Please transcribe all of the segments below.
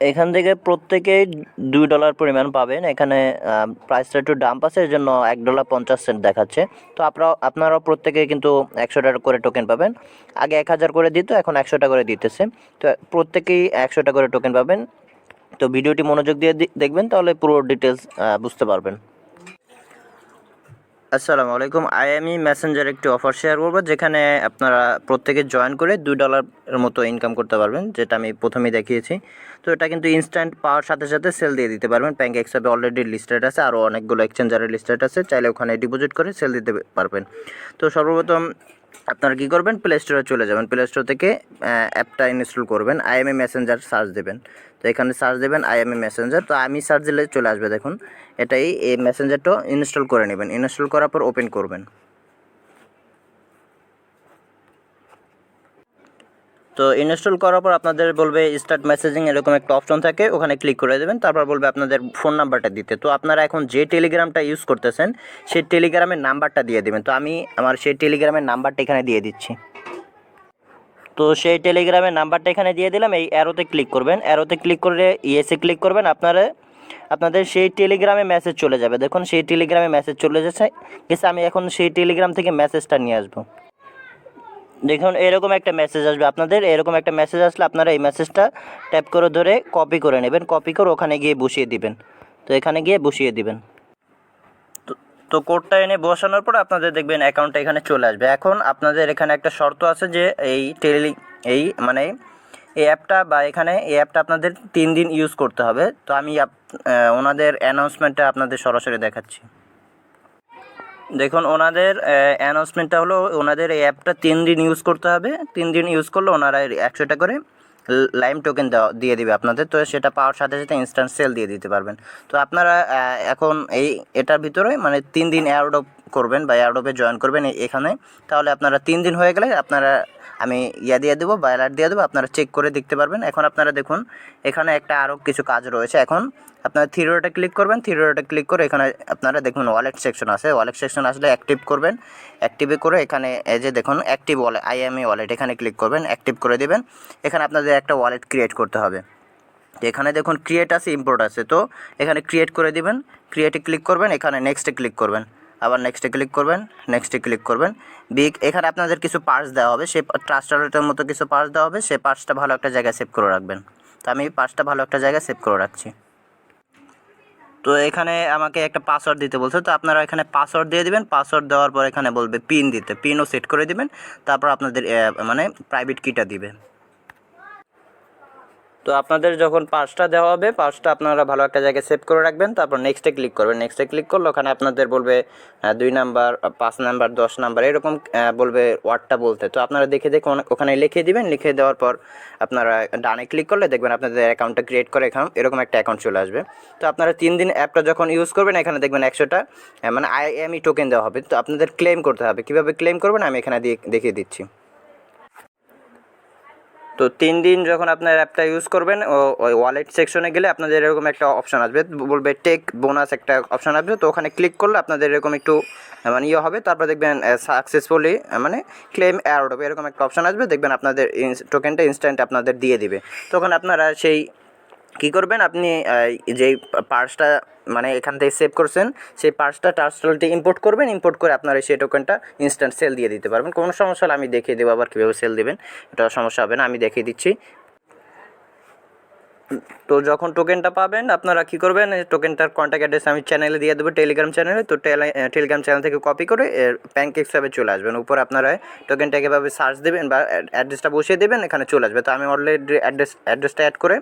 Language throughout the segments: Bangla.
এখান থেকে প্রত্যেকেই $2 পরিমাণ পাবেন। এখানে প্রাইসটা একটু ডাম্প আছে, এর জন্য $1.50 দেখাচ্ছে। তো আপনারাও প্রত্যেকে কিন্তু $100 করে টোকেন পাবেন। আগে 1000 করে দিত, এখন $100 করে দিতেছে। তো প্রত্যেকেই $100 করে টোকেন পাবেন। তো ভিডিওটি মনোযোগ দিয়ে দেখবেন, তাহলে পুরো ডিটেলস বুঝতে পারবেন। আসসালামু আলাইকুম। আমি মেসেঞ্জার একটি অফার শেয়ার করবো, যেখানে আপনারা প্রত্যেকে জয়েন করে $2 মতো ইনকাম করতে পারবেন, যেটা আমি প্রথমেই দেখিয়েছি। তো এটা কিন্তু ইনস্ট্যান্ট পাওয়ার সাথে সাথে সেল দিয়ে দিতে পারবেন। প্যানকেক হিসাবে অলরেডি লিস্টেড আছে, আরও অনেকগুলো এক্সচেঞ্জারের লিস্টেড আছে, চাইলে ওখানে ডিপোজিট করে সেল দিতে পারবেন। তো সর্বপ্রথম আপনারা কী করবেন, প্লে স্টোরে চলে যাবেন। প্লে স্টোর থেকে অ্যাপটা ইনস্টল করবেন, আইএমএ মেসেঞ্জার সার্চ দেবেন। তো এখানে সার্চ দেবেন আইএমএ মেসেঞ্জার। তো আমি সার্চ দিলে চলে আসবে, দেখুন এটাই। এই মেসেঞ্জারটা ইনস্টল করে নেবেন। ইনস্টল করার পর ওপেন করবেন। তো ইনস্টল করার পর আপনাদের বলবে স্টার্ট মেসেজিং, এরকম একটা অপশন থাকে, ওখানে ক্লিক করে দেবেন। তারপর বলবে আপনাদের ফোন নাম্বারটা দিতে। তো আপনারা এখন যে টেলিগ্রামটা ইউজ করতেছেন সেই টেলিগ্রামের নাম্বারটা দিয়ে দেবেন। তো আমি আমার সেই টেলিগ্রামের নাম্বারটা এখানে দিয়ে দিচ্ছি। তো সেই টেলিগ্রামের নাম্বারটা এখানে দিয়ে দিলাম। এই অ্যারোতে ক্লিক করবেন, অ্যারোতে ক্লিক করে ইয়েসে ক্লিক করবেন। আপনাদের সেই টেলিগ্রামে মেসেজ চলে যাবে। দেখুন সেই টেলিগ্রামে মেসেজ চলে গেছে। আমি এখন সেই টেলিগ্রাম থেকে মেসেজটা নিয়ে আসবো। দেখুন এরকম একটা মেসেজ আসবে আপনাদের। এরকম একটা মেসেজ আসলে আপনারা এই মেসেজটা ট্যাপ করে ধরে কপি করে নেবেন। কপি করে ওখানে গিয়ে বসিয়ে দিবেন। তো এখানে গিয়ে বসিয়ে দিবেন। তো কোডটা এনে বসানোর পর আপনাদের দেখবেন অ্যাকাউন্টটা এখানে চলে আসবে। এখন আপনাদের এখানে একটা শর্ত আছে যে এই মানে এই অ্যাপটা বা এখানে এই অ্যাপটা আপনাদের 3 দিন ইউজ করতে হবে। তো আমি ওনাদের অ্যানাউন্সমেন্টটা আপনাদের সরাসরি দেখাচ্ছি। দেখুন ওনাদের অ্যানাউন্সমেন্টটা হলো, ওনাদের এই অ্যাপটা 3 দিন ইউজ করতে হবে। 3 দিন ইউজ করলে ওনারা 100টা করে লাইম টোকেন দিয়ে দিবে আপনাদের। তো সেটা পাওয়ার সাথে সাথে ইনস্ট্যান্ট সেল দিয়ে দিতে পারবেন। তো আপনারা এখন এটার ভিতরে মানে 3 দিন এয়ারড্রপ করবেন বা এয়ারড্রপে জয়েন করবেন এখানে। তাহলে আপনারা 3 দিন হয়ে গেলে আমি দিয়ে দেবো বা অ্যালার্ট দিয়ে দেবো, আপনারা চেক করে দেখতে পারবেন। এখন আপনারা দেখুন এখানে একটা আরও কিছু কাজ রয়েছে। এখন আপনারা থ্রি ডটে ক্লিক করবেন। থ্রি ডটে ক্লিক করে এখানে আপনারা দেখুন ওয়ালেট সেকশন আছে। ওয়ালেট সেকশন আসলে অ্যাক্টিভ করবেন। অ্যাক্টিভে করে এখানে এই যে দেখুন অ্যাক্টিভ ওয়ালেট, আইএমই ওয়ালেট, এখানে ক্লিক করবেন, অ্যাক্টিভ করে দেবেন। এখানে আপনাদের একটা ওয়ালেট ক্রিয়েট করতে হবে। তো এখানে দেখুন ক্রিয়েট আছে, ইম্পোর্ট আছে। তো এখানে ক্রিয়েট করে দিবেন। ক্রিয়েটে ক্লিক করবেন, এখানে নেক্সটে ক্লিক করবেন, আবার নেক্সটে ক্লিক করবেন, নেক্সটে ক্লিক করবেন। এখানে আপনাদের কিছু পার্স দেওয়া হবে, সেই ট্রাস্ট ওয়ালেটের মতো কিছু পার্স দেওয়া হবে। সেই পার্সটা ভালো একটা জায়গায় সেভ করে রাখবেন। তো আমি পার্সটা ভালো একটা জায়গায় সেভ করে রাখছি। তো এখানে আমাকে একটা পাসওয়ার্ড দিতে বলছে। তো আপনারা এখানে পাসওয়ার্ড দিয়ে দিবেন। পাসওয়ার্ড দেওয়ার পর এখানে বলবে পিন দিতে, পিনও সেট করে দিবেন। তারপর আপনাদের মানে প্রাইভেট কিটা দিবে। তো আপনাদের যখন পাসটা দেওয়া হবে, পাসটা আপনারা ভালো একটা জায়গায় সেভ করে রাখবেন। তারপর নেক্সটে ক্লিক করবেন। নেক্সটে ক্লিক করলে ওখানে আপনাদের বলবে 2 নাম্বার, 5 নাম্বার, 10 নাম্বার এরকম বলবে ওয়ার্ডটা বলতে। তো আপনারা দেখে ওখানে লিখে দিবেন। লিখে দেওয়ার পর আপনারা ডানে ক্লিক করলে দেখবেন আপনাদের অ্যাকাউন্টটা ক্রিয়েট করে এরকম একটা অ্যাকাউন্ট চলে আসবে। তো আপনারা 3 দিন অ্যাপটা যখন ইউজ করবেন, এখানে দেখবেন 100টা মানে আইএমই টোকেন দেওয়া হবে। তো আপনাদের ক্লেম করতে হবে। কীভাবে ক্লেম করবেন আমি এখানে দেখিয়ে দিচ্ছি। তো 3 দিন যখন আপনার অ্যাপটা ইউজ করবেন, ওই ওয়ালেট সেকশনে গেলে আপনাদের এরকম একটা অপশান আসবে, বলবে টেক বোনাস একটা অপশান আসবে। তো ওখানে ক্লিক করলে আপনাদের এরকম একটু মানে হবে। তারপর দেখবেন সাকসেসফুলি মানে ক্লেম এয়ারড্রপ এরকম একটা অপশান আসবে। দেখবেন আপনাদের টোকেনটা ইনস্ট্যান্ট আপনাদের দিয়ে দিবে। তখন আপনারা সেই কী করবেন, আপনি যেই পার্সটা মানে এখান থেকে সেভ করছেন সেই পার্সটা ট্রাস্ট ওয়ালেটে ইম্পোর্ট করবেন। ইম্পোর্ট করে আপনারা সেই টোকেনটা ইনস্ট্যান্ট সেল দিয়ে দিতে পারবেন। কোনো সমস্যা হলে আমি দেখিয়ে দেবো আবার কীভাবে সেল দেবেন। এটা সমস্যা হবে না, আমি দেখিয়ে দিচ্ছি। তো যখন টোকেনটা পাবেন আপনারা কী করবেন, টোকেনটার কন্ট্যাক্ট অ্যাড্রেস আমি চ্যানেলে দিয়ে দেবো, টেলিগ্রাম চ্যানেলে। তো টেলিগ্রাম চ্যানেল থেকে কপি করে প্যানকেক হিসাবে চলে আসবেন। উপর আপনারা টোকেনটাকে এভাবে সার্চ দেবেন বা অ্যাড্রেসটা বসিয়ে দেবেন, এখানে চলে আসবে। তো আমি অলরেডি অ্যাড্রেসটা অ্যাড করে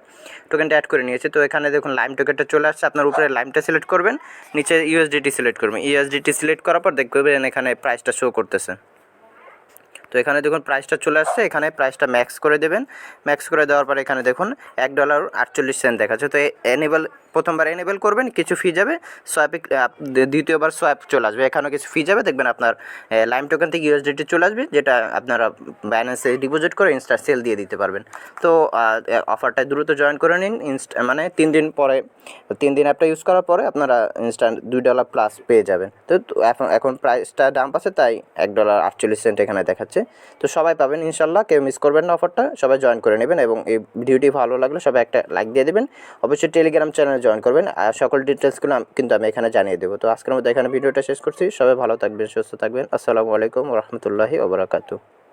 টোকেনটা অ্যাড করে নিয়েছি। তো এখানে দেখুন লাইম টোকেনটা চলে আসছে। আপনার উপরে লাইমটা সিলেক্ট করবেন, নিচে ইউএসডিটি সিলেক্ট করবেন। ইউএসডিটি সিলেক্ট করার পর দেখবেন এখানে প্রাইসটা শো করতেছে। তো এখানে দেখুন প্রাইসটা চলে আসছে। এখানে প্রাইসটা ম্যাক্স করে দেবেন। ম্যাক্স করে দেওয়ার পর এখানে দেখুন $1.48 দেখাচ্ছে। তো প্রথমবার এনেবল করবেন, কিছু ফি যাবে। সোয়াইপে দ্বিতীয়বার সোয়াইপ চলে আসবে, এখানেও কিছু ফি যাবে। দেখবেন আপনার লাইম টোকেন থেকে ইউএসডিটি চলে আসবে, যেটা আপনারা ব্যালেন্সে ডিপোজিট করে ইনস্টা সেল দিয়ে দিতে পারবেন। তো অফারটা দ্রুত জয়েন করে নিন। মানে 3 দিন পরে, 3 দিন অ্যাপটা ইউজ করার পরে আপনারা ইনস্ট্যান্ট $2 প্লাস পেয়ে যাবেন। তো এখন প্রাইসটা দাম আছে, তাই $1.48 এখানে দেখাচ্ছে। তো সবাই পাবেন ইনশাল্লাহ, কেউ মিস করবেন না অফারটা, সবাই জয়েন করে নেবেন এবং এই ভিডিওটি ভালো লাগলে সবাই একটা লাইক দিয়ে দেবেন। অবশ্যই টেলিগ্রাম চ্যানেলে জয়েন করবেন, আর সকল ডিটেলসগুলো কিন্তু আমি এখানে জানিয়ে দেবো। তো আজকের মধ্যে এখানে ভিডিওটা শেষ করছি। সবাই ভালো থাকবেন, সুস্থ থাকবেন। আসসালামু আলাইকুম ওয়া রাহমাতুল্লাহি ওয়া বারাকাতুহু।